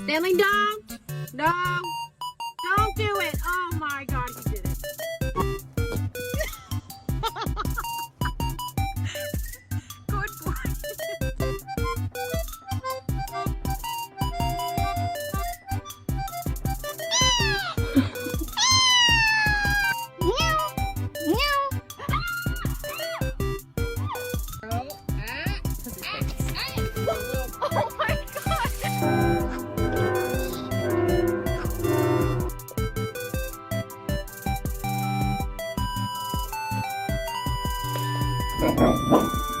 Stanley, don't. No. Don't do it. Oh my God, he did it. Good boy. Oh my God.